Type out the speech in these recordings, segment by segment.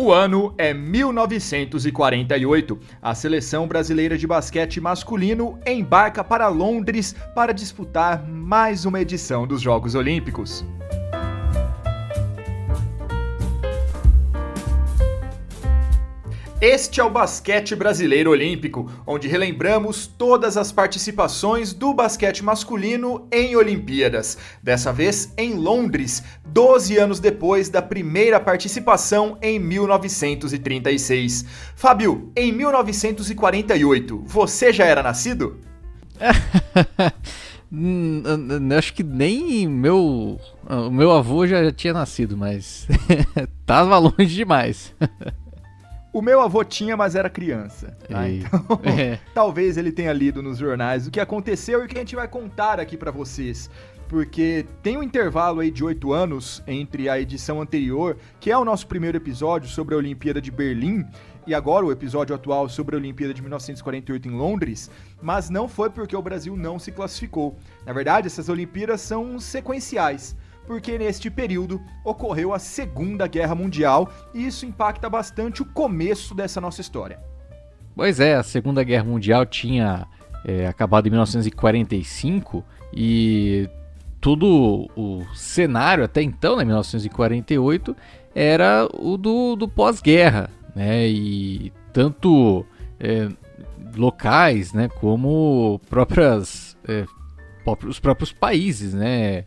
O ano é 1948. A seleção brasileira de basquete masculino embarca para Londres para disputar mais uma edição dos Jogos Olímpicos. Este é o Basquete Brasileiro Olímpico, onde relembramos todas as participações do basquete masculino em Olimpíadas. Dessa vez em Londres, 12 anos depois da primeira participação em 1936. Fábio, em 1948, você já era nascido? Acho que nem o meu avô já tinha nascido, mas tava longe demais. O meu avô tinha, mas era criança. Tá? Então, talvez ele tenha lido nos jornais o que aconteceu e o que a gente vai contar aqui pra vocês. Porque tem um intervalo aí de 8 anos entre a edição anterior, que é o nosso primeiro episódio sobre a Olimpíada de Berlim, e agora o episódio atual sobre a Olimpíada de 1948 em Londres, mas não foi porque o Brasil não se classificou. Na verdade, essas Olimpíadas são sequenciais, porque neste período ocorreu a Segunda Guerra Mundial e isso impacta bastante o começo dessa nossa história. Pois é, a Segunda Guerra Mundial tinha acabado em 1945 e todo o cenário até então, né, 1948, era o do pós-guerra, né, e tanto locais, né, como os próprios países, né,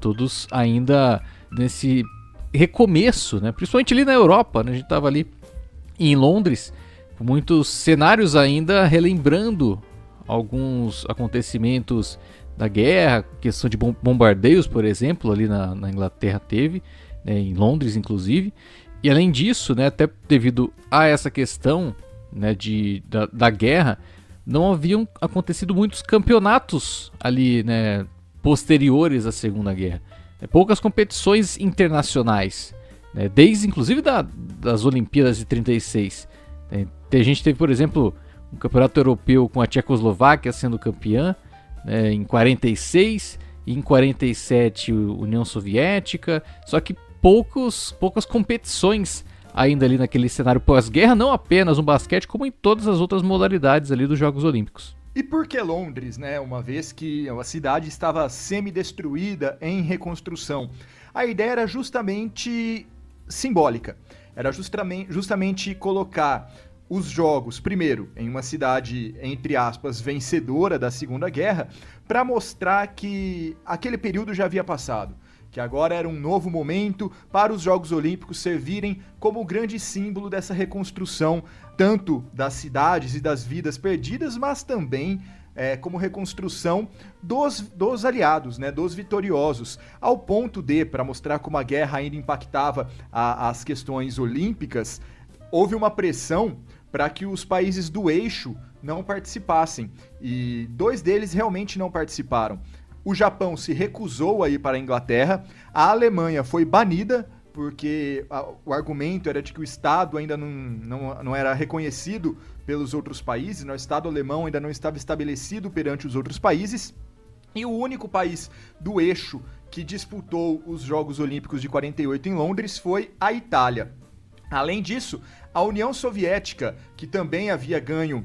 todos ainda nesse recomeço, né? Principalmente ali na Europa, né? A gente estava ali em Londres, com muitos cenários ainda relembrando alguns acontecimentos da guerra, questão de bombardeios, por exemplo, ali na Inglaterra teve, né? Em Londres inclusive, e além disso, né? Até devido a essa questão, né? Da guerra, não haviam acontecido muitos campeonatos ali, né? Posteriores à Segunda Guerra. Poucas competições internacionais, né? Desde inclusive das Olimpíadas de 36. A gente teve, por exemplo, um campeonato europeu com a Tchecoslováquia sendo campeã, né, em 46, e em 47 União Soviética, só que poucas competições ainda ali naquele cenário pós-guerra, não apenas no basquete, como em todas as outras modalidades ali dos Jogos Olímpicos. E por que Londres, né? Uma vez que a cidade estava semi-destruída em reconstrução. A ideia era justamente simbólica. Era justamente colocar os jogos, primeiro, em uma cidade, entre aspas, vencedora da Segunda Guerra, para mostrar que aquele período já havia passado. Que agora era um novo momento para os Jogos Olímpicos servirem como grande símbolo dessa reconstrução, tanto das cidades e das vidas perdidas, mas também como reconstrução dos aliados, né, dos vitoriosos, ao ponto de, para mostrar como a guerra ainda impactava as questões olímpicas, houve uma pressão para que os países do eixo não participassem, e 2 deles realmente não participaram. O Japão se recusou a ir para a Inglaterra, a Alemanha foi banida, porque o argumento era de que o Estado ainda não era reconhecido pelos outros países, né? O Estado alemão ainda não estava estabelecido perante os outros países, e o único país do eixo que disputou os Jogos Olímpicos de 48 em Londres foi a Itália. Além disso, a União Soviética, que também havia ganho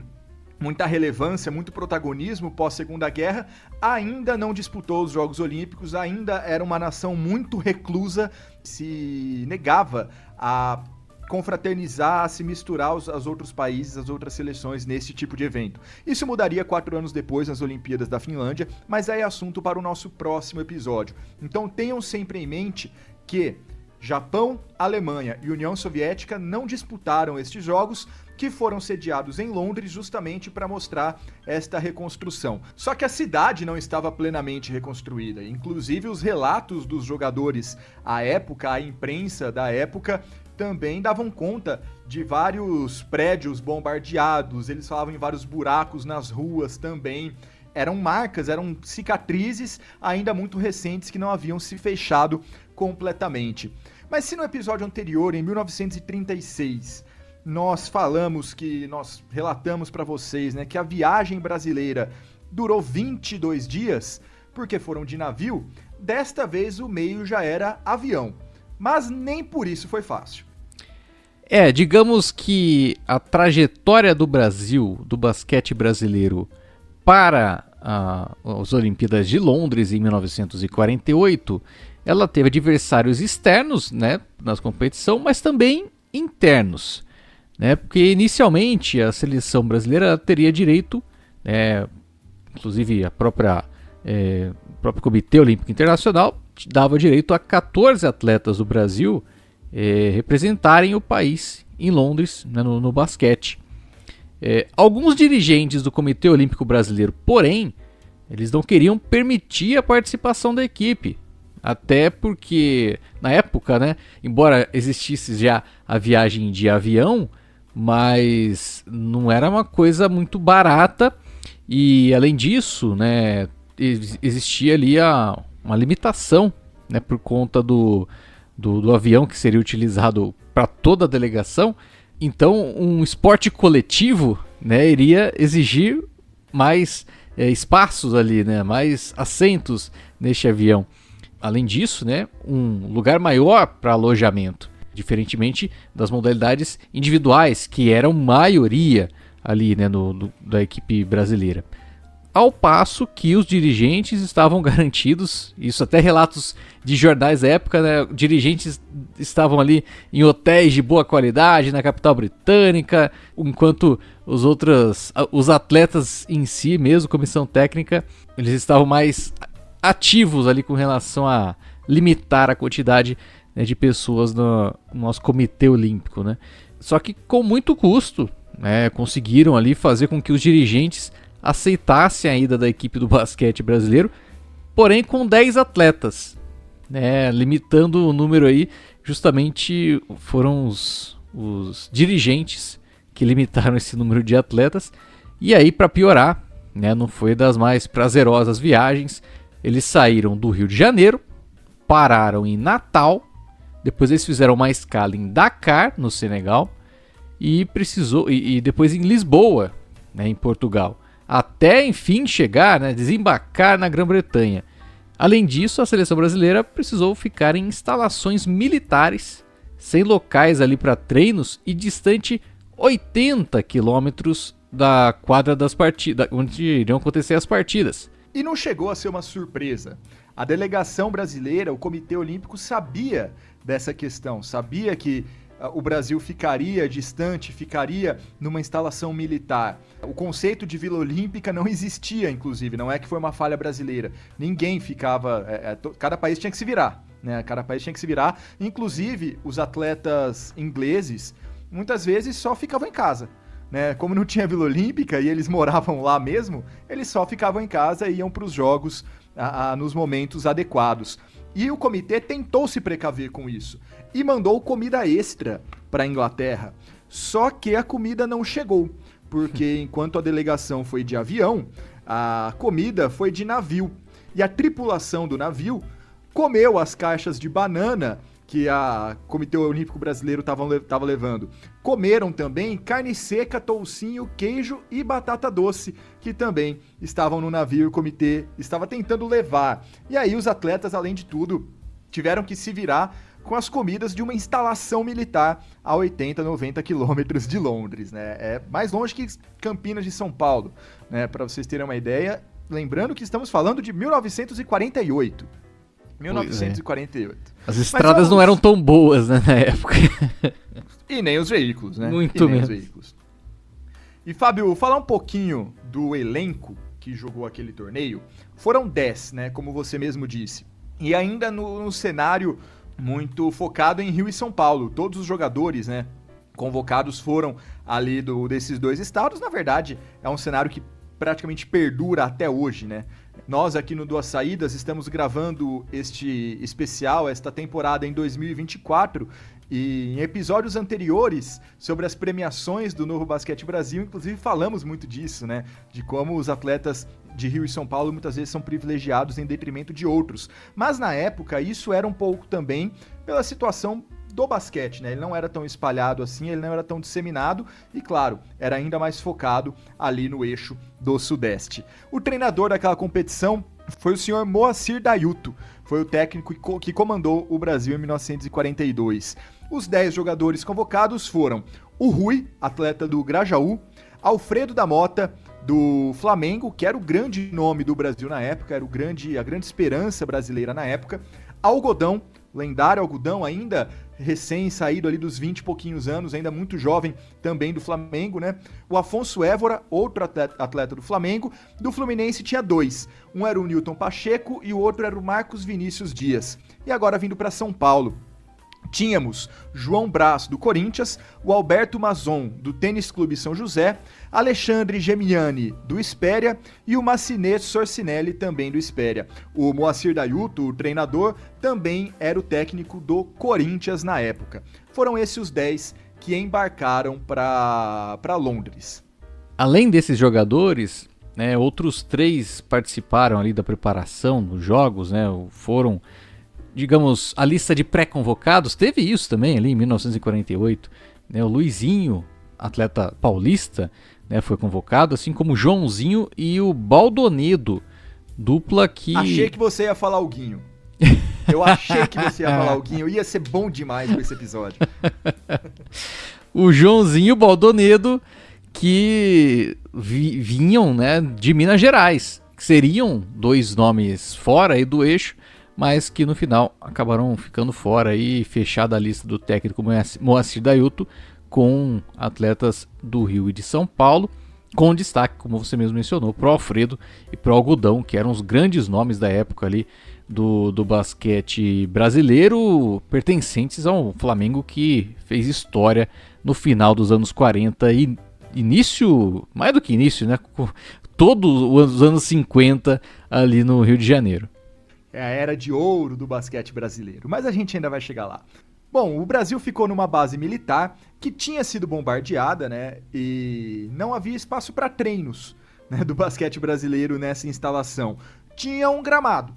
muita relevância, muito protagonismo pós-Segunda Guerra, ainda não disputou os Jogos Olímpicos, ainda era uma nação muito reclusa, se negava a confraternizar, a se misturar aos outros países, às outras seleções nesse tipo de evento. Isso mudaria 4 anos depois nas Olimpíadas da Finlândia, mas é assunto para o nosso próximo episódio. Então tenham sempre em mente que Japão, Alemanha e União Soviética não disputaram estes jogos, que foram sediados em Londres justamente para mostrar esta reconstrução. Só que a cidade não estava plenamente reconstruída. Inclusive os relatos dos jogadores à época, a imprensa da época, também davam conta de vários prédios bombardeados, eles falavam em vários buracos nas ruas também. Eram marcas, eram cicatrizes ainda muito recentes que não haviam se fechado completamente. Mas se no episódio anterior, em 1936, nós relatamos para vocês, né, que a viagem brasileira durou 22 dias, porque foram de navio, desta vez o meio já era avião. Mas nem por isso foi fácil. Digamos que a trajetória do Brasil, do basquete brasileiro, para as Olimpíadas de Londres em 1948, ela teve adversários externos, né, na competição, mas também internos, né, porque inicialmente a seleção brasileira teria direito, inclusive o próprio Comitê Olímpico Internacional dava direito a 14 atletas do Brasil representarem o país em Londres, né, no basquete. Alguns dirigentes do Comitê Olímpico Brasileiro, porém, eles não queriam permitir a participação da equipe. Até porque, na época, né, embora existisse já a viagem de avião, mas não era uma coisa muito barata. E, além disso, né, existia ali uma limitação, né, por conta do avião que seria utilizado para toda a delegação. Então, um esporte coletivo, né, iria exigir mais espaços ali, né, mais assentos neste avião. Além disso, né, um lugar maior para alojamento, diferentemente das modalidades individuais, que eram maioria ali, né, da equipe brasileira. Ao passo que os dirigentes estavam garantidos, isso até relatos de jornais da época, né, dirigentes estavam ali em hotéis de boa qualidade na capital britânica, enquanto os atletas em si mesmo, comissão técnica, eles estavam mais ativos ali com relação a limitar a quantidade, né, de pessoas no nosso comitê olímpico, né. Só que com muito custo, né, conseguiram ali fazer com que os dirigentes aceitassem a ida da equipe do basquete brasileiro, porém com 10 atletas, né, limitando o número aí. Justamente foram os dirigentes que limitaram esse número de atletas. E aí, para piorar, né, não foi das mais prazerosas viagens. Eles saíram do Rio de Janeiro, pararam em Natal, depois eles fizeram uma escala em Dakar, no Senegal, e depois em Lisboa, né, em Portugal, até enfim chegar, né, desembarcar na Grã-Bretanha. Além disso, a seleção brasileira precisou ficar em instalações militares, sem locais ali para treinos e distante 80 quilômetros da quadra das partidas, onde iriam acontecer as partidas. E não chegou a ser uma surpresa. A delegação brasileira, o Comitê Olímpico, sabia dessa questão, sabia que o Brasil ficaria distante, ficaria numa instalação militar. O conceito de Vila Olímpica não existia, inclusive, não é que foi uma falha brasileira. Ninguém ficava... cada país tinha que se virar, né? Cada país tinha que se virar. Inclusive, os atletas ingleses, muitas vezes, só ficavam em casa, né? Como não tinha Vila Olímpica e eles moravam lá mesmo, eles só ficavam em casa e iam para os jogos nos momentos adequados. E o comitê tentou se precaver com isso e mandou comida extra para a Inglaterra. Só que a comida não chegou, porque enquanto a delegação foi de avião, a comida foi de navio. E a tripulação do navio comeu as caixas de banana que a Comitê Olímpico Brasileiro estava levando. Comeram também carne seca, toucinho, queijo e batata doce, que também estavam no navio e o comitê estava tentando levar. E aí os atletas, além de tudo, tiveram que se virar com as comidas de uma instalação militar a 80, 90 quilômetros de Londres, né? É mais longe que Campinas de São Paulo, né? Para vocês terem uma ideia, lembrando que estamos falando de 1948. 1948. As estradas não eram tão boas, né, na época. E nem os veículos, né? Muito menos. E, Fábio, falar um pouquinho do elenco que jogou aquele torneio. Foram 10, né? Como você mesmo disse. E ainda no cenário muito focado em Rio e São Paulo. Todos os jogadores, né, convocados foram ali desses dois estados. Na verdade, é um cenário que praticamente perdura até hoje, né? Nós aqui no Duas Saídas estamos gravando este especial, esta temporada em 2024, e em episódios anteriores sobre as premiações do Novo Basquete Brasil, inclusive falamos muito disso, né? De como os atletas de Rio e São Paulo muitas vezes são privilegiados em detrimento de outros. Mas na época isso era um pouco também pela situação do basquete, né? Ele não era tão espalhado assim, ele não era tão disseminado e, claro, era ainda mais focado ali no eixo do Sudeste. O treinador daquela competição foi o senhor Moacir Dayuto, foi o técnico que comandou o Brasil em 1942. Os 10 jogadores convocados foram o Rui, atleta do Grajaú, Alfredo da Mota, do Flamengo, que era o grande nome do Brasil na época, era a grande esperança brasileira na época, Algodão, lendário Algodão, ainda recém-saído ali dos 20 e pouquinhos anos, ainda muito jovem, também do Flamengo, né? O Afonso Évora, outro atleta do Flamengo. Do Fluminense tinha 2. Um era o Newton Pacheco e o outro era o Marcos Vinícius Dias. E agora vindo para São Paulo, tínhamos João Braz, do Corinthians, o Alberto Mazon, do Tênis Clube São José, Alexandre Gemiani, do Espéria, e o Massinê Sorcinelli, também do Espéria. O Moacir Dayuto, o treinador, também era o técnico do Corinthians na época. Foram esses os 10 que embarcaram para Londres. Além desses jogadores, né, outros 3 participaram ali da preparação dos jogos, né, foram, digamos, a lista de pré-convocados. Teve isso também ali em 1948, né, o Luizinho, atleta paulista, né, foi convocado, assim como o Joãozinho e o Baldonedo, dupla que... Achei que você ia falar o Guinho. Eu achei que você ia falar o Guinho, ia ser bom demais com esse episódio. O Joãozinho e o Baldonedo, que vinham, né, de Minas Gerais, que seriam 2 nomes fora aí do eixo, mas que no final acabaram ficando fora e fechada a lista do técnico Moacir Dayuto, com atletas do Rio e de São Paulo, com destaque, como você mesmo mencionou, pro Alfredo e pro Algodão, que eram os grandes nomes da época ali do basquete brasileiro, pertencentes ao Flamengo, que fez história no final dos anos 40 e início, mais do que início, né, todos os anos 50 ali no Rio de Janeiro. É a era de ouro do basquete brasileiro, mas a gente ainda vai chegar lá. Bom, o Brasil ficou numa base militar que tinha sido bombardeada, né, e não havia espaço para treinos, né, do basquete brasileiro nessa instalação. Tinha um gramado,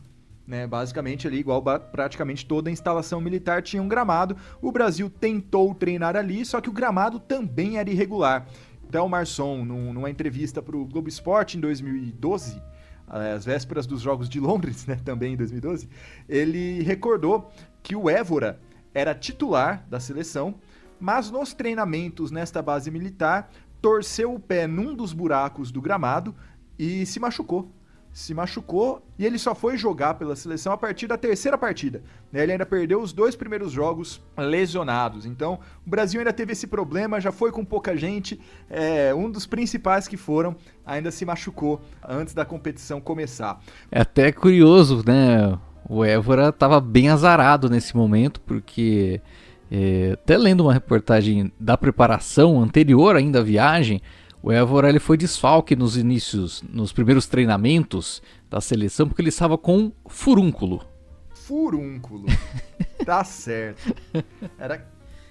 né, basicamente ali, igual praticamente toda a instalação militar tinha um gramado. O Brasil tentou treinar ali, só que o gramado também era irregular. Theo Marson, numa entrevista para o Globo Esporte em 2012, às vésperas dos Jogos de Londres, né, também em 2012, ele recordou que o Évora era titular da seleção, mas nos treinamentos nesta base militar, torceu o pé num dos buracos do gramado e se machucou. E ele só foi jogar pela seleção a partir da 3ª partida. Ele ainda perdeu os 2 primeiros jogos lesionados. Então, o Brasil ainda teve esse problema, já foi com pouca gente. Um dos principais que foram ainda se machucou antes da competição começar. É até curioso, né? O Évora estava bem azarado nesse momento, porque até lendo uma reportagem da preparação anterior ainda à viagem, o Évora ele foi desfalque nos primeiros treinamentos da seleção, porque ele estava com furúnculo. Furúnculo, tá certo. Era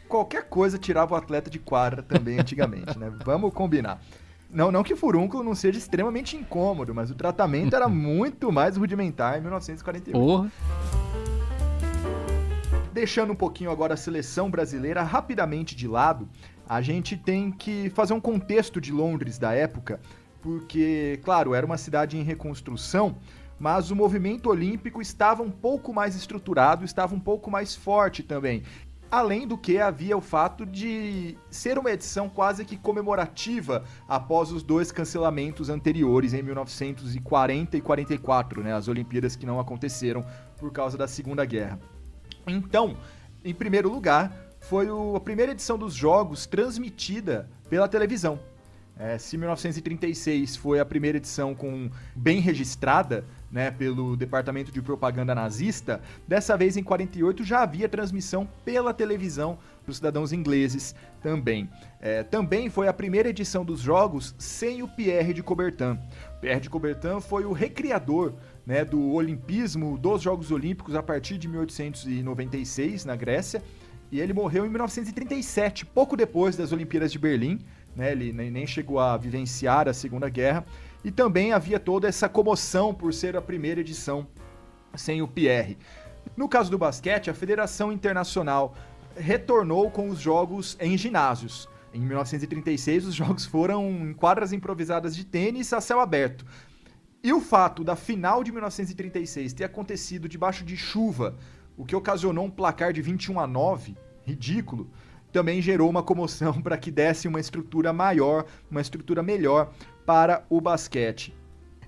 qualquer coisa tirava o atleta de quadra também antigamente, né? Vamos combinar. Não que furúnculo não seja extremamente incômodo, mas o tratamento era muito mais rudimentar em 1948. Oh. Deixando um pouquinho agora a seleção brasileira rapidamente de lado, a gente tem que fazer um contexto de Londres da época, porque, claro, era uma cidade em reconstrução, mas o movimento olímpico estava um pouco mais estruturado, estava um pouco mais forte também. Além do que havia o fato de ser uma edição quase que comemorativa após os 2 cancelamentos anteriores em 1940 e 44, né, as Olimpíadas que não aconteceram por causa da Segunda Guerra. Então, em primeiro lugar, foi a primeira edição dos Jogos transmitida pela televisão. Se 1936 foi a primeira edição bem registrada, né, pelo Departamento de Propaganda nazista, dessa vez em 48 já havia transmissão pela televisão dos cidadãos ingleses também. Também foi a primeira edição dos Jogos sem o Pierre de Coubertin. Pierre de Coubertin foi o recriador, né, do olimpismo, dos Jogos Olímpicos a partir de 1896 na Grécia, e ele morreu em 1937, pouco depois das Olimpíadas de Berlim, né, ele nem chegou a vivenciar a Segunda Guerra, e também havia toda essa comoção por ser a primeira edição sem o Pierre. No caso do basquete, a Federação Internacional retornou com os jogos em ginásios. Em 1936, os jogos foram em quadras improvisadas de tênis a céu aberto. E o fato da final de 1936 ter acontecido debaixo de chuva, o que ocasionou um placar de 21-9, ridículo, também gerou uma comoção para que desse uma estrutura maior, uma estrutura melhor para o basquete.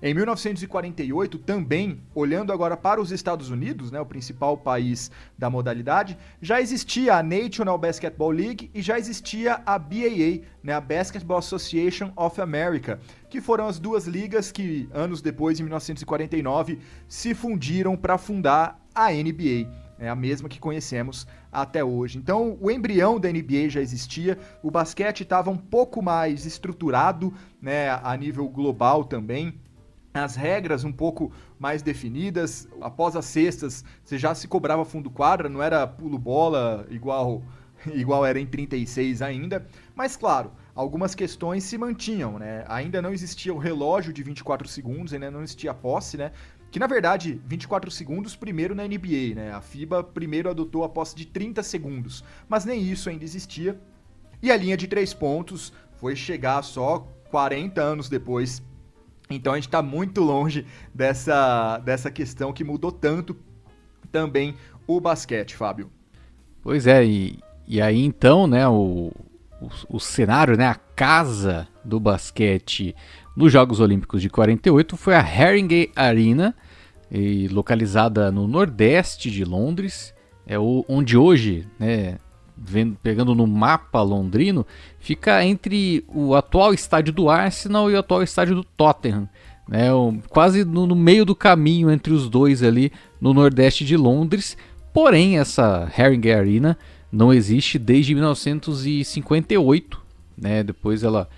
Em 1948, também, olhando agora para os Estados Unidos, né, o principal país da modalidade, já existia a National Basketball League e já existia a BAA, né, a Basketball Association of America, que foram as duas ligas que, anos depois, em 1949, se fundiram para fundar a NBA. É a mesma que conhecemos até hoje. Então, o embrião da NBA já existia, o basquete estava um pouco mais estruturado, né, a nível global também. As regras um pouco mais definidas, após as cestas você já se cobrava fundo quadra, não era pulo-bola igual era em 36 ainda, mas claro, algumas questões se mantinham, né? Ainda não existia o relógio de 24 segundos, ainda não existia a posse, né? Que na verdade, 24 segundos primeiro na NBA, né? A FIBA primeiro adotou a posse de 30 segundos, mas nem isso ainda existia. E a linha de 3 pontos foi chegar só 40 anos depois. Então a gente está muito longe dessa questão que mudou tanto também o basquete, Fábio. Pois é, e aí então, né, o cenário, né, a casa do basquete nos Jogos Olímpicos de 48 foi a Haringey Arena, localizada no nordeste de Londres, onde hoje, né, pegando no mapa londrino, fica entre o atual estádio do Arsenal e o atual estádio do Tottenham, né, quase no meio do caminho entre os dois ali no nordeste de Londres. Porém, essa Haringey Arena não existe desde 1958, né, depois ela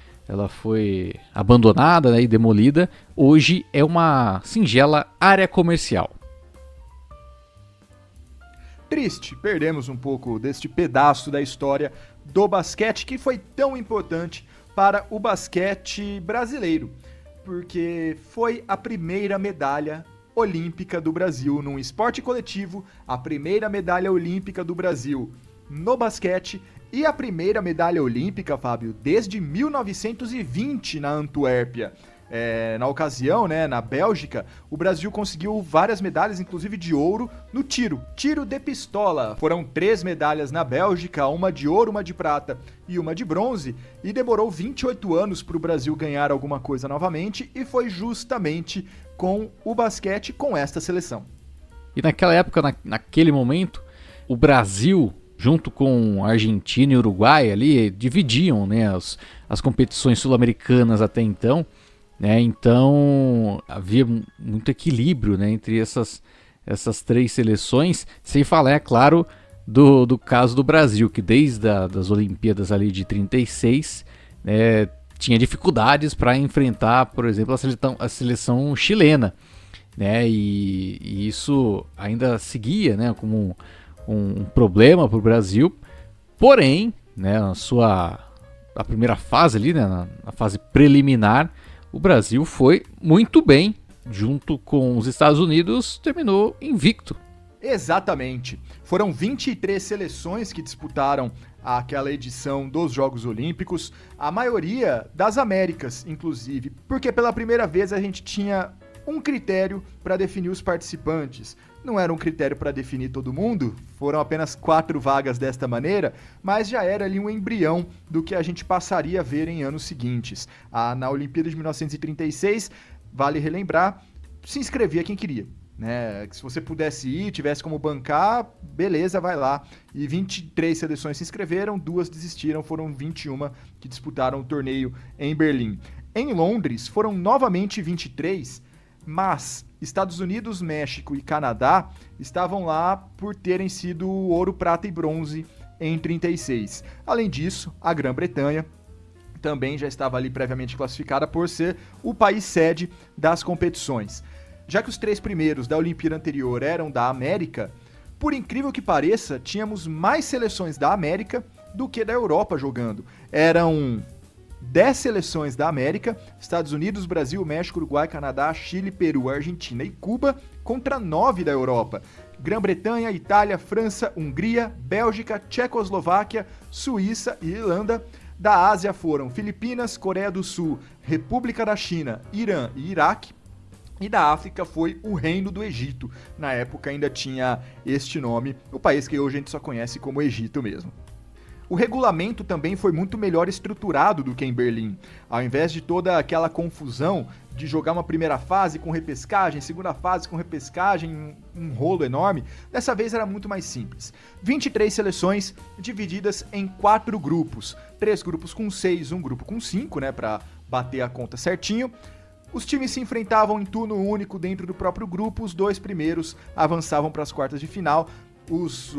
foi abandonada, né, e demolida. Hoje é uma singela área comercial. Triste, perdemos um pouco deste pedaço da história do basquete que foi tão importante para o basquete brasileiro, porque foi a primeira medalha olímpica do Brasil num esporte coletivo, a primeira medalha olímpica do Brasil no basquete e a primeira medalha olímpica, Fábio, desde 1920 na Antuérpia. Na ocasião, né, na Bélgica, o Brasil conseguiu várias medalhas, inclusive de ouro, no tiro de pistola. Foram 3 medalhas na Bélgica, uma de ouro, uma de prata e uma de bronze, e demorou 28 anos para o Brasil ganhar alguma coisa novamente, e foi justamente com o basquete, com esta seleção. E naquela época, naquele momento, o Brasil, junto com a Argentina e o Uruguai ali, dividiam, né, as competições sul-americanas até então. Né, então havia muito equilíbrio, né, entre essas 3 seleções, sem falar, é claro, do caso do Brasil, que desde das Olimpíadas ali de 36, né, tinha dificuldades para enfrentar, por exemplo, a seleção chilena, né, e isso ainda seguia, né, como um problema para o Brasil. Porém, né, a primeira fase ali, né, na fase preliminar, o Brasil foi muito bem, junto com os Estados Unidos, terminou invicto. Exatamente. Foram 23 seleções que disputaram aquela edição dos Jogos Olímpicos, a maioria das Américas, inclusive, porque pela primeira vez a gente tinha um critério para definir os participantes. Não era um critério para definir todo mundo, foram apenas 4 vagas desta maneira, mas já era ali um embrião do que a gente passaria a ver em anos seguintes. Na Olimpíada de 1936, vale relembrar, se inscrevia quem queria, né? Se você pudesse ir, tivesse como bancar, beleza, vai lá. E 23 seleções se inscreveram, 2 desistiram, foram 21 que disputaram o torneio em Berlim. Em Londres, foram novamente 23, mas Estados Unidos, México e Canadá estavam lá por terem sido ouro, prata e bronze em 36. Além disso, a Grã-Bretanha também já estava ali previamente classificada por ser o país sede das competições. Já que os 3 primeiros da Olimpíada anterior eram da América, por incrível que pareça, tínhamos mais seleções da América do que da Europa jogando. Eram 10 seleções da América, Estados Unidos, Brasil, México, Uruguai, Canadá, Chile, Peru, Argentina e Cuba, contra 9 da Europa. Grã-Bretanha, Itália, França, Hungria, Bélgica, Tchecoslováquia, Suíça e Irlanda. Da Ásia foram Filipinas, Coreia do Sul, República da China, Irã e Iraque. E da África foi o Reino do Egito. Na época ainda tinha este nome, o país que hoje a gente só conhece como Egito mesmo. O regulamento também foi muito melhor estruturado do que em Berlim. Ao invés de toda aquela confusão de jogar uma primeira fase com repescagem, segunda fase com repescagem, um rolo enorme, dessa vez era muito mais simples. 23 seleções divididas em 4 grupos. 3 grupos com 6, um grupo com 5, né, para bater a conta certinho. Os times se enfrentavam em turno único dentro do próprio grupo, os 2 primeiros avançavam para as quartas de final. Os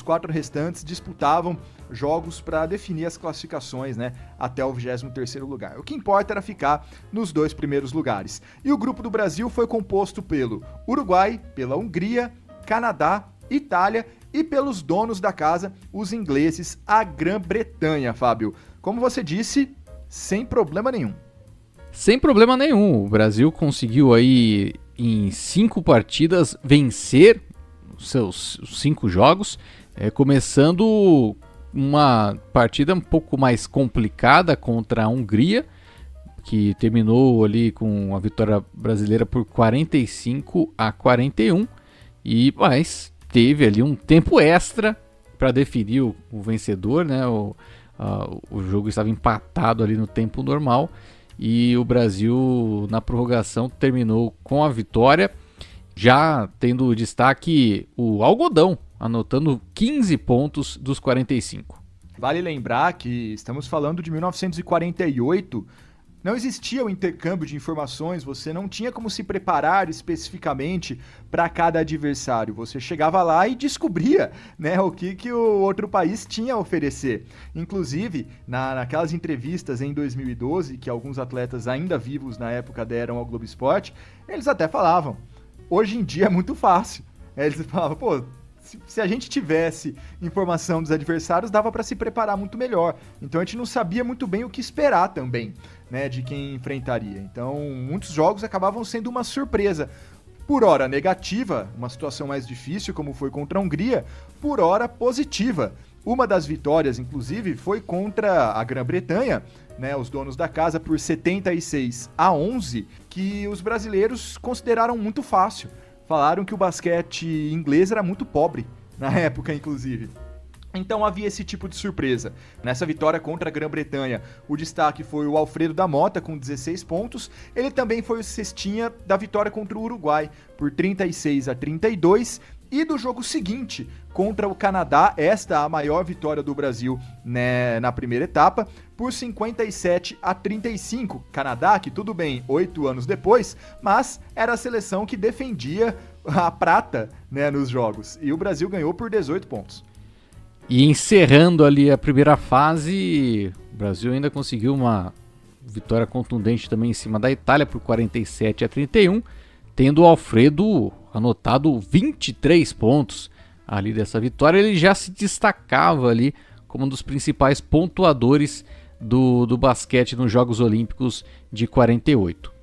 4 restantes disputavam jogos para definir as classificações, né, até o 23º lugar. O que importa era ficar nos 2 primeiros lugares. E o grupo do Brasil foi composto pelo Uruguai, pela Hungria, Canadá, Itália e pelos donos da casa, os ingleses, a Grã-Bretanha, Fábio. Como você disse, sem problema nenhum. Sem problema nenhum. O Brasil conseguiu aí em 5 partidas vencer seus 5 jogos, começando uma partida um pouco mais complicada contra a Hungria, que terminou ali com a vitória brasileira por 45-41, mas teve ali um tempo extra para definir o vencedor, né? O jogo estava empatado ali no tempo normal e o Brasil na prorrogação terminou com a vitória, já tendo destaque o Algodão, anotando 15 pontos dos 45. Vale lembrar que estamos falando de 1948, não existia o intercâmbio de informações, você não tinha como se preparar especificamente para cada adversário. Você chegava lá e descobria, né, o que o outro país tinha a oferecer. Inclusive, naquelas entrevistas em 2012, que alguns atletas ainda vivos na época deram ao Globo Esporte, eles até falavam: hoje em dia é muito fácil. Eles falavam, pô, se a gente tivesse informação dos adversários, dava para se preparar muito melhor. Então a gente não sabia muito bem o que esperar também, né, de quem enfrentaria. Então muitos jogos acabavam sendo uma surpresa. Por hora negativa, uma situação mais difícil, como foi contra a Hungria, por hora positiva. Uma das vitórias, inclusive, foi contra a Grã-Bretanha, né, os donos da casa, por 76-11, que os brasileiros consideraram muito fácil. Falaram que o basquete inglês era muito pobre, na época, inclusive. Então havia esse tipo de surpresa. Nessa vitória contra a Grã-Bretanha, o destaque foi o Alfredo da Mota, com 16 pontos. Ele também foi o cestinha da vitória contra o Uruguai, por 36-32. E do jogo seguinte, contra o Canadá, esta a maior vitória do Brasil, né, na primeira etapa, por 57-35. Canadá, que tudo bem, 8 anos depois, mas era a seleção que defendia a prata, né, nos jogos. E o Brasil ganhou por 18 pontos. E encerrando ali a primeira fase, o Brasil ainda conseguiu uma vitória contundente também em cima da Itália por 47-31, tendo o Alfredo anotado 23 pontos ali dessa vitória. Ele já se destacava ali como um dos principais pontuadores do basquete nos Jogos Olímpicos de 48.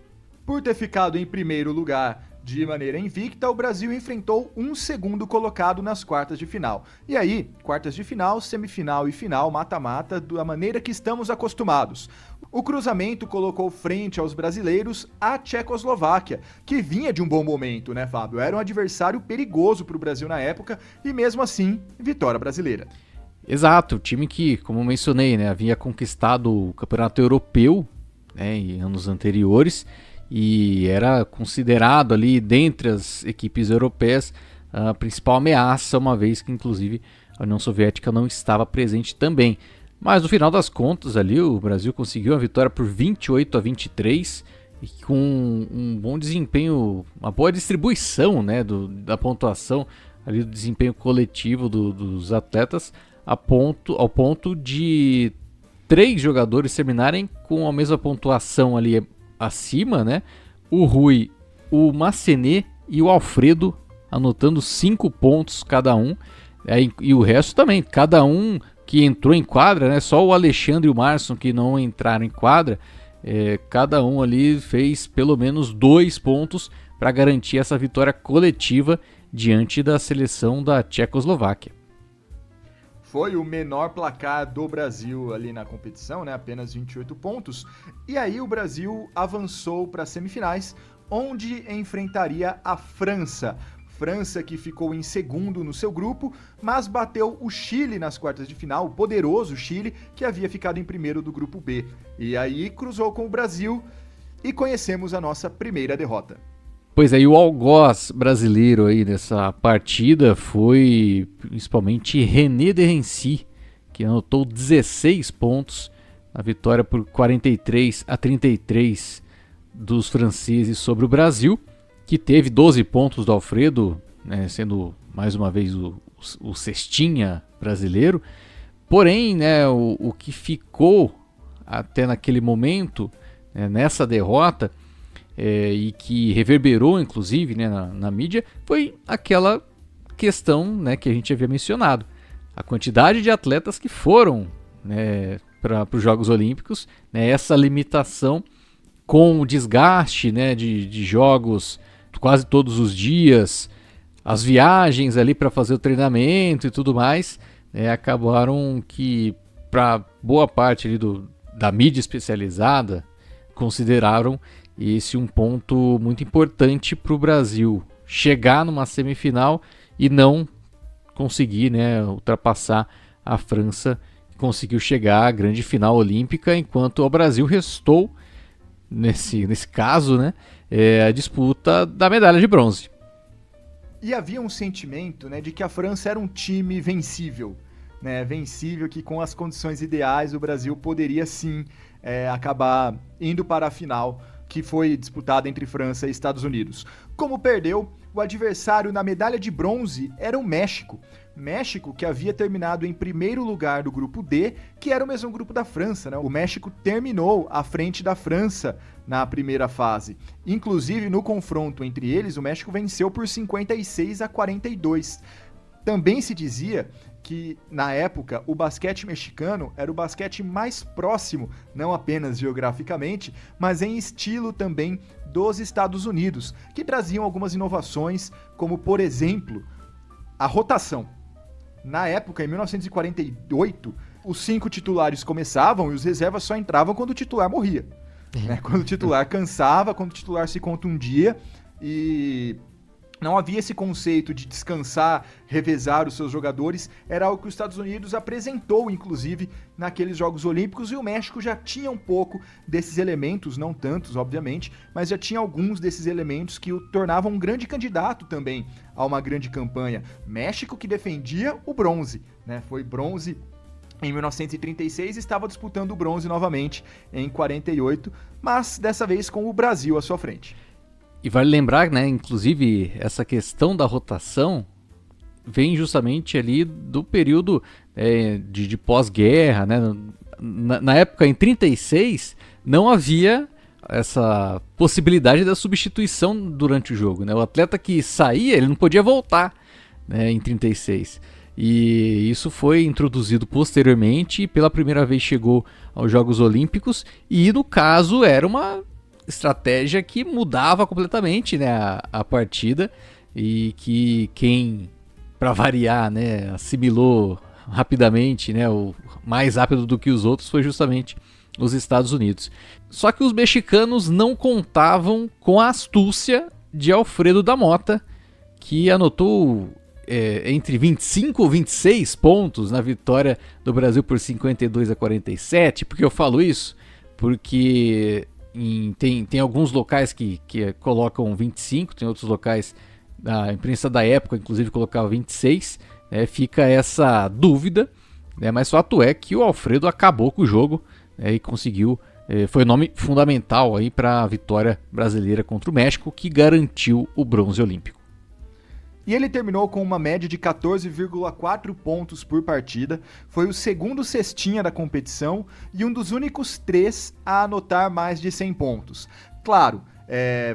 Por ter ficado em primeiro lugar de maneira invicta, o Brasil enfrentou um segundo colocado nas quartas de final. E aí, quartas de final, semifinal e final, mata-mata, da maneira que estamos acostumados. O cruzamento colocou frente aos brasileiros a Tchecoslováquia, que vinha de um bom momento, né, Fábio? Era um adversário perigoso para o Brasil na época e mesmo assim, vitória brasileira. Exato, o time que, como mencionei, né, havia conquistado o Campeonato Europeu, né, em anos anteriores, e era considerado ali, dentre as equipes europeias, a principal ameaça, uma vez que inclusive a União Soviética não estava presente também. Mas no final das contas ali o Brasil conseguiu a vitória por 28-23 e com um bom desempenho, uma boa distribuição, né, da pontuação ali, do desempenho coletivo dos atletas, ao ponto de 3 jogadores terminarem com a mesma pontuação ali acima, né? O Rui, o Massenet e o Alfredo anotando 5 pontos cada um, e o resto também, cada um que entrou em quadra, né? Só o Alexandre e o Marson que não entraram em quadra, cada um ali fez pelo menos 2 pontos para garantir essa vitória coletiva diante da seleção da Tchecoslováquia. Foi o menor placar do Brasil ali na competição, né? Apenas 28 pontos. E aí o Brasil avançou para as semifinais onde enfrentaria a França. França que ficou em segundo no seu grupo, mas bateu o Chile nas quartas de final, o poderoso Chile, que havia ficado em primeiro do grupo B. E aí cruzou com o Brasil e conhecemos a nossa primeira derrota. Pois é, e o algoz brasileiro aí nessa partida foi principalmente René de Rency, que anotou 16 pontos na vitória por 43-33 dos franceses sobre o Brasil, que teve 12 pontos do Alfredo, né, sendo mais uma vez o cestinha brasileiro. Porém, né, o que ficou até naquele momento, né, nessa derrota, e que reverberou inclusive, né, na mídia, foi aquela questão, né, que a gente havia mencionado. A quantidade de atletas que foram, né, para os Jogos Olímpicos, né, essa limitação com o desgaste, né, de jogos quase todos os dias, as viagens ali para fazer o treinamento e tudo mais, acabaram que, para boa parte ali da mídia especializada, consideraram esse um ponto muito importante para o Brasil chegar numa semifinal e não conseguir, né, ultrapassar a França, que conseguiu chegar à grande final olímpica, enquanto ao Brasil restou, nesse caso, né, a disputa da medalha de bronze. E havia um sentimento, né, de que a França era um time vencível, né, vencível, que com as condições ideais o Brasil poderia sim acabar indo para a final, que foi disputada entre França e Estados Unidos. Como perdeu, o adversário na medalha de bronze era o México. México que havia terminado em primeiro lugar do grupo D, que era o mesmo grupo da França, né? O México terminou à frente da França na primeira fase. Inclusive, no confronto entre eles, o México venceu por 56-42. Também se dizia que, na época, o basquete mexicano era o basquete mais próximo, não apenas geograficamente, mas em estilo também dos Estados Unidos, que traziam algumas inovações, como, por exemplo, a rotação. Na época, em 1948, os 5 titulares começavam e os reservas só entravam quando o titular morria. Né? Quando o titular cansava, quando o titular se contundia, e não havia esse conceito de descansar, revezar os seus jogadores. Era algo que os Estados Unidos apresentou, inclusive, naqueles Jogos Olímpicos, e o México já tinha um pouco desses elementos, não tantos, obviamente, mas já tinha alguns desses elementos que o tornavam um grande candidato também a uma grande campanha. México que defendia o bronze, né? Foi bronze em 1936 e estava disputando o bronze novamente em 48, mas dessa vez com o Brasil à sua frente. E vale lembrar, né, inclusive, essa questão da rotação vem justamente ali do período de pós-guerra, né? Na época, em 36, não havia essa possibilidade da substituição durante o jogo, né? O atleta que saía, ele não podia voltar, né, em 36. E isso foi introduzido posteriormente e pela primeira vez chegou aos Jogos Olímpicos, e no caso era uma estratégia que mudava completamente, né, a partida, e que quem, para variar, né, assimilou rapidamente, né, o mais rápido do que os outros, foi justamente os Estados Unidos. Só que os mexicanos não contavam com a astúcia de Alfredo da Mota, que anotou entre 25 e 26 pontos na vitória do Brasil por 52-47. Por que eu falo isso? Porque tem alguns locais que colocam 25, tem outros locais, a imprensa da época inclusive colocava 26, fica essa dúvida, mas fato é que o Alfredo acabou com o jogo, e conseguiu, foi o nome fundamental para a vitória brasileira contra o México, que garantiu o bronze olímpico. E ele terminou com uma média de 14,4 pontos por partida, foi o segundo cestinha da competição e um dos únicos 3 a anotar mais de 100 pontos. Claro,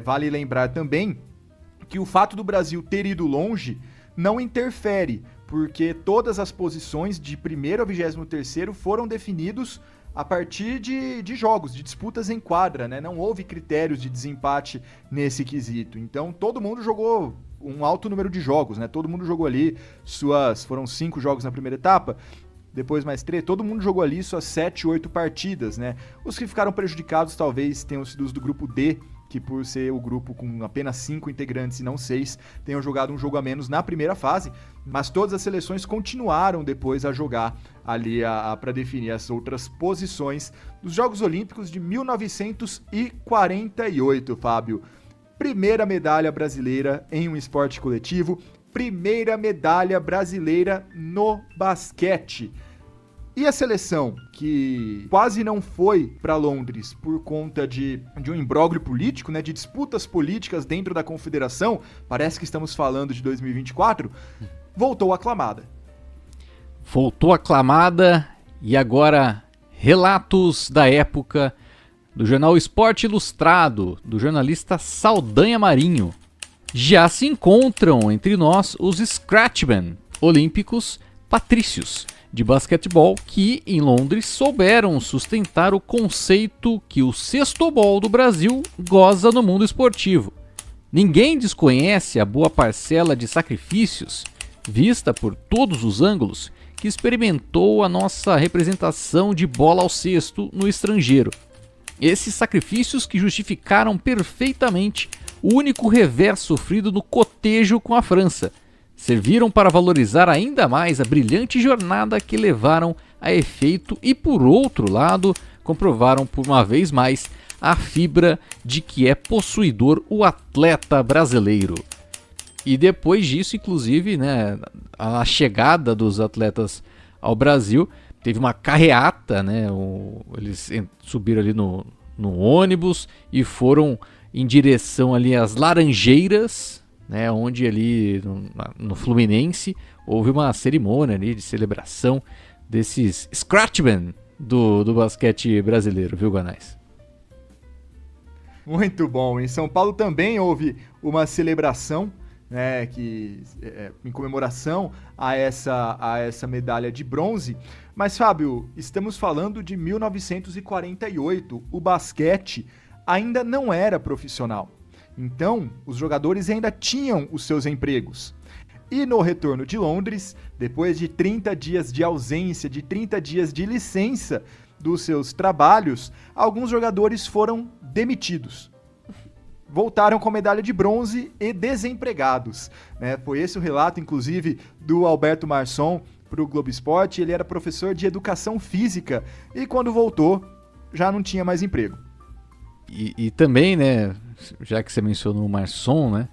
vale lembrar também que o fato do Brasil ter ido longe não interfere, porque todas as posições de primeiro a 23º foram definidos a partir de jogos, de disputas em quadra, né? Não houve critérios de desempate nesse quesito. Então todo mundo jogou um alto número de jogos, né? Todo mundo jogou ali foram 5 jogos na primeira etapa, depois mais 3, todo mundo jogou ali suas 7, 8 partidas, né? Os que ficaram prejudicados talvez tenham sido os do grupo D, que por ser o grupo com apenas 5 integrantes e não 6, tenham jogado um jogo a menos na primeira fase, mas todas as seleções continuaram depois a jogar ali para definir as outras posições dos Jogos Olímpicos de 1948, Fábio. Primeira medalha brasileira em um esporte coletivo, primeira medalha brasileira no basquete. E a seleção, que quase não foi para Londres por conta de um imbróglio político, né, de disputas políticas dentro da confederação, parece que estamos falando de 2024, voltou aclamada. Voltou aclamada e agora relatos da época do jornal Esporte Ilustrado, do jornalista Saldanha Marinho. Já se encontram entre nós os Scratchman olímpicos patrícios de basquetebol que, em Londres, souberam sustentar o conceito que o sextobol do Brasil goza no mundo esportivo. Ninguém desconhece a boa parcela de sacrifícios, vista por todos os ângulos, que experimentou a nossa representação de bola ao cesto no estrangeiro. Esses sacrifícios que justificaram perfeitamente o único revés sofrido no cotejo com a França, serviram para valorizar ainda mais a brilhante jornada que levaram a efeito e, por outro lado, comprovaram por uma vez mais a fibra de que é possuidor o atleta brasileiro. E depois disso, inclusive, né, a chegada dos atletas ao Brasil, teve uma carreata, né, eles subiram ali no ônibus e foram em direção ali às Laranjeiras, né, onde ali no Fluminense houve uma cerimônia ali de celebração desses Scratchman do basquete brasileiro, viu, Guanais? Muito bom. Em São Paulo também houve uma celebração, né, em comemoração a essa medalha de bronze. Mas, Fábio, estamos falando de 1948. O basquete ainda não era profissional. Então, os jogadores ainda tinham os seus empregos. E no retorno de Londres, depois de 30 dias de ausência, de 30 dias de licença dos seus trabalhos, alguns jogadores foram demitidos. Voltaram com medalha de bronze e desempregados, né? Foi esse o relato, inclusive, do Alberto Marçom para o Globo Esporte. Ele era professor de educação física e quando voltou, já não tinha mais emprego. E também, né, já que você mencionou o Marçom, né,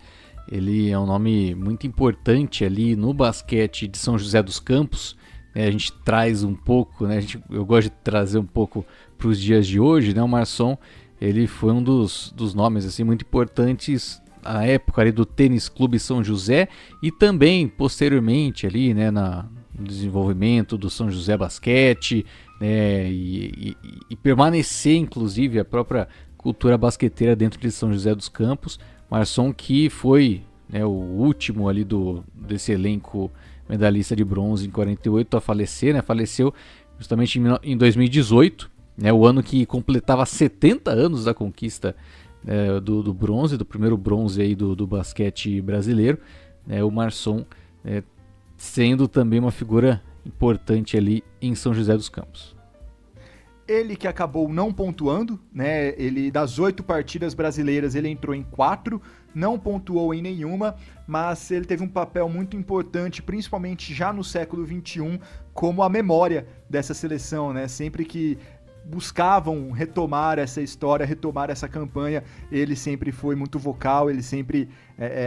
ele é um nome muito importante ali no basquete de São José dos Campos. Né, a gente traz um pouco, né, eu gosto de trazer um pouco para os dias de hoje, né, o Marçom, ele foi um dos nomes assim, muito importantes na época ali do Tênis Clube São José e também posteriormente ali, né, no desenvolvimento do São José Basquete, né, e permanecer inclusive a própria cultura basqueteira dentro de São José dos Campos. Marçom, que foi, né, o último ali desse elenco medalhista de bronze em 48 a falecer, né, faleceu justamente em 2018, né, o ano que completava 70 anos da conquista do bronze, do primeiro bronze aí do basquete brasileiro, né, o Marçom sendo também uma figura importante ali em São José dos Campos. Ele que acabou não pontuando, né? Ele, das 8 partidas brasileiras, ele entrou em 4, não pontuou em nenhuma, mas ele teve um papel muito importante, principalmente já no século XXI, como a memória dessa seleção, né? Sempre que buscavam retomar essa história, retomar essa campanha, ele sempre foi muito vocal, ele sempre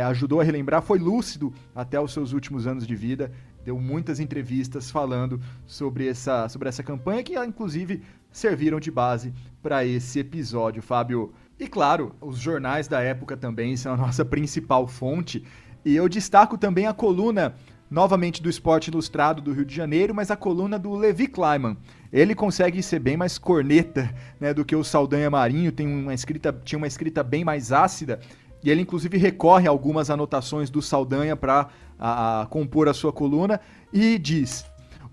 ajudou a relembrar, foi lúcido até os seus últimos anos de vida, deu muitas entrevistas falando sobre essa campanha, que inclusive serviram de base para esse episódio, Fábio. E claro, os jornais da época também são a nossa principal fonte, e eu destaco também a coluna, novamente do Esporte Ilustrado do Rio de Janeiro, mas a coluna do Levi Kleiman. Ele consegue ser bem mais corneta, né, do que o Saldanha Marinho, tinha uma escrita bem mais ácida, e ele inclusive recorre a algumas anotações do Saldanha para compor a sua coluna, e diz: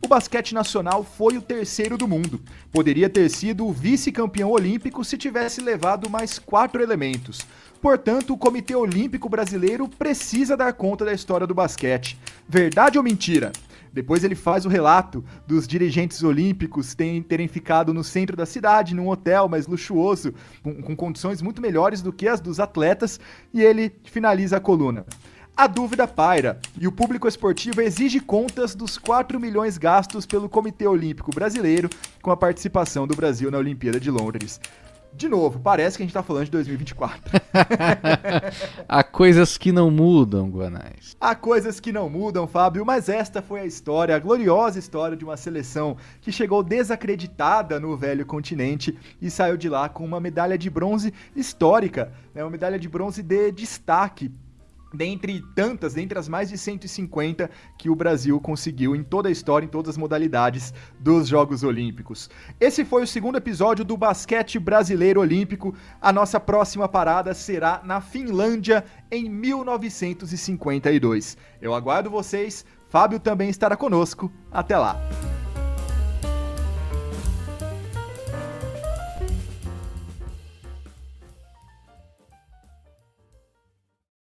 o basquete nacional foi o terceiro do mundo. Poderia ter sido o vice-campeão olímpico se tivesse levado mais 4 elementos. Portanto, o Comitê Olímpico Brasileiro precisa dar conta da história do basquete. Verdade ou mentira? Depois ele faz o relato dos dirigentes olímpicos terem ficado no centro da cidade, num hotel mais luxuoso, com condições muito melhores do que as dos atletas, e ele finaliza a coluna. A dúvida paira, e o público esportivo exige contas dos 4 milhões gastos pelo Comitê Olímpico Brasileiro com a participação do Brasil na Olimpíada de Londres. De novo, parece que a gente tá falando de 2024. Há coisas que não mudam, Guanais. Há coisas que não mudam, Fábio, mas esta foi a história, a gloriosa história de uma seleção que chegou desacreditada no velho continente e saiu de lá com uma medalha de bronze histórica, né? Uma medalha de bronze de destaque. Dentre as mais de 150 que o Brasil conseguiu em toda a história, em todas as modalidades dos Jogos Olímpicos. Esse foi o segundo episódio do Basquete Brasileiro Olímpico. A nossa próxima parada será na Finlândia, em 1952. Eu aguardo vocês. Fábio também estará conosco. Até lá!